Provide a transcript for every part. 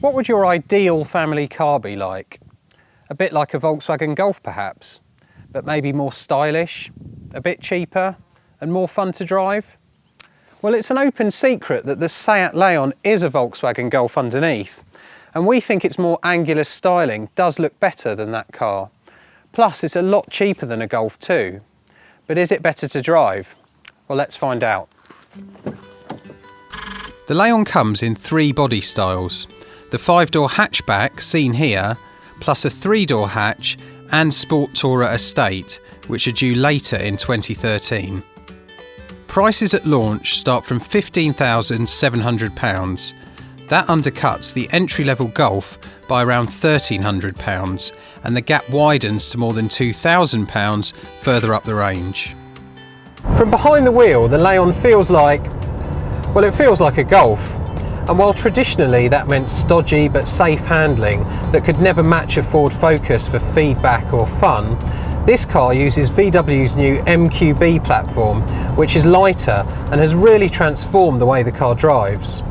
What would your ideal family car be like? A bit like a Volkswagen Golf perhaps, but maybe more stylish, a bit cheaper and more fun to drive? Well, it's an open secret that the Seat Leon is a Volkswagen Golf underneath, and we think its more angular styling does look better than that car. Plus, it's a lot cheaper than a Golf too. But is it better to drive? Well, let's find out. The Leon comes in 3 body styles. The 5-door hatchback, seen here, plus a 3-door hatch and Sport Tourer Estate, which are due later in 2013. Prices at launch start from £15,700. That undercuts the entry-level Golf by around £1,300, and the gap widens to more than £2,000 further up the range. From behind the wheel, the Leon feels like, well, it feels like a Golf. And while traditionally that meant stodgy but safe handling that could never match a Ford Focus for feedback or fun, this car uses VW's new MQB platform, which is lighter and has really transformed the way the car drives.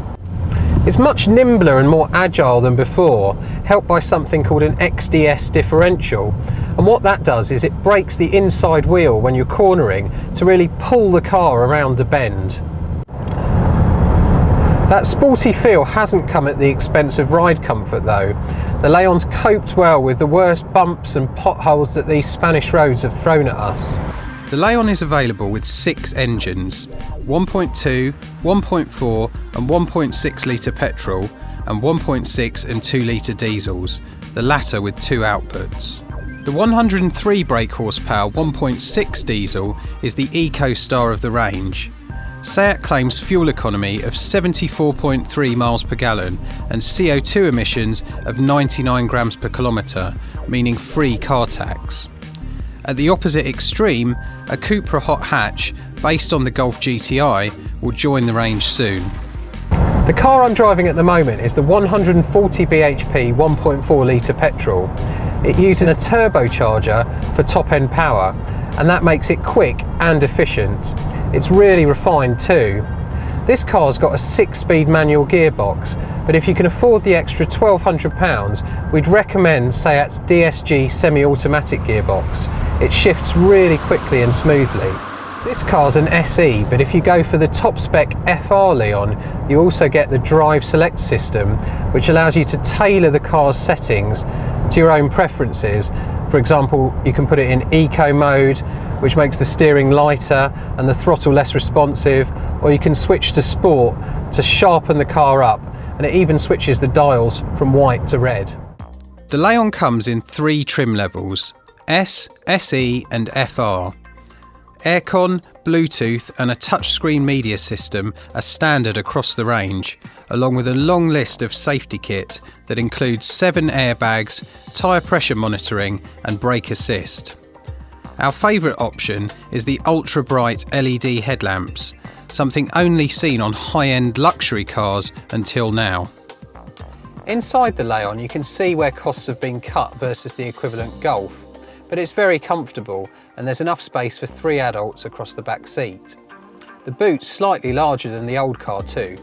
It's much nimbler and more agile than before, helped by something called an XDS differential. And what that does is it brakes the inside wheel when you're cornering to really pull the car around the bend. That sporty feel hasn't come at the expense of ride comfort though. The Leon's coped well with the worst bumps and potholes that these Spanish roads have thrown at us. The Leon is available with 6 engines, 1.2, 1.4 and 1.6 litre petrol and 1.6 and 2 litre diesels, the latter with 2 outputs. The 103 brake horsepower 1.6 diesel is the eco-star of the range. Seat claims fuel economy of 74.3 miles per gallon and CO2 emissions of 99 grams per kilometre, meaning free car tax. At the opposite extreme, a Cupra hot hatch, based on the Golf GTI, will join the range soon. The car I'm driving at the moment is the 140 bhp 1.4 litre petrol. It uses a turbocharger for top-end power, and that makes it quick and efficient. It's really refined too. This car's got a 6-speed manual gearbox, but if you can afford the extra £1,200, we'd recommend Seat's DSG semi-automatic gearbox. It shifts really quickly and smoothly. This car's an SE, but if you go for the top spec FR Leon, you also get the Drive Select system, which allows you to tailor the car's settings to your own preferences. For example, you can put it in eco mode, which makes the steering lighter and the throttle less responsive, or you can switch to sport to sharpen the car up, and it even switches the dials from white to red. The Leon comes in 3 trim levels, S, SE and FR. Aircon, Bluetooth and a touchscreen media system are standard across the range, along with a long list of safety kit that includes 7 airbags, tyre pressure monitoring and brake assist. Our favourite option is the ultra-bright LED headlamps, something only seen on high-end luxury cars until now. Inside the Leon you can see where costs have been cut versus the equivalent Golf, but it's very comfortable and there's enough space for 3 adults across the back seat. The boot's slightly larger than the old car too.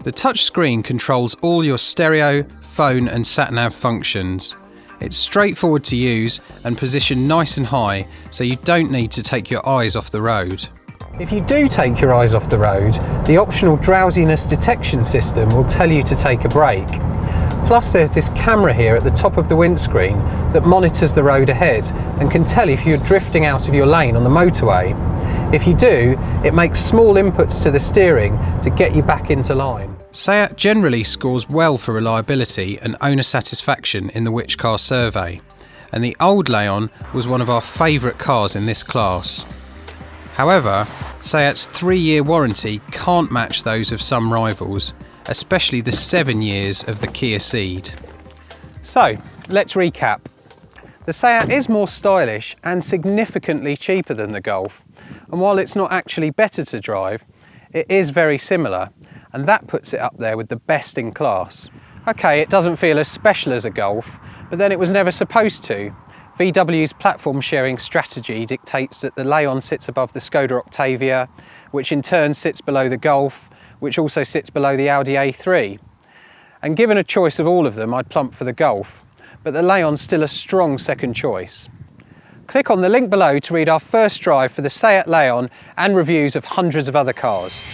The touchscreen controls all your stereo, phone and sat-nav functions. It's straightforward to use and positioned nice and high, so you don't need to take your eyes off the road. If you do take your eyes off the road, the optional drowsiness detection system will tell you to take a break. Plus there's this camera here at the top of the windscreen that monitors the road ahead and can tell if you're drifting out of your lane on the motorway. If you do, it makes small inputs to the steering to get you back into line. Seat generally scores well for reliability and owner satisfaction in the Which Car survey, and the old Leon was one of our favourite cars in this class. However, Seat's 3-year warranty can't match those of some rivals, especially the 7 years of the Kia Ceed. So, let's recap. The Seat is more stylish and significantly cheaper than the Golf, and while it's not actually better to drive, it is very similar, and that puts it up there with the best in class. Okay, it doesn't feel as special as a Golf, but then it was never supposed to. VW's platform sharing strategy dictates that the Leon sits above the Skoda Octavia, which in turn sits below the Golf, which also sits below the Audi A3. and given a choice of all of them, I'd plump for the Golf, but the Leon's still a strong second choice. Click on the link below to read our first drive for the Seat Leon and reviews of hundreds of other cars.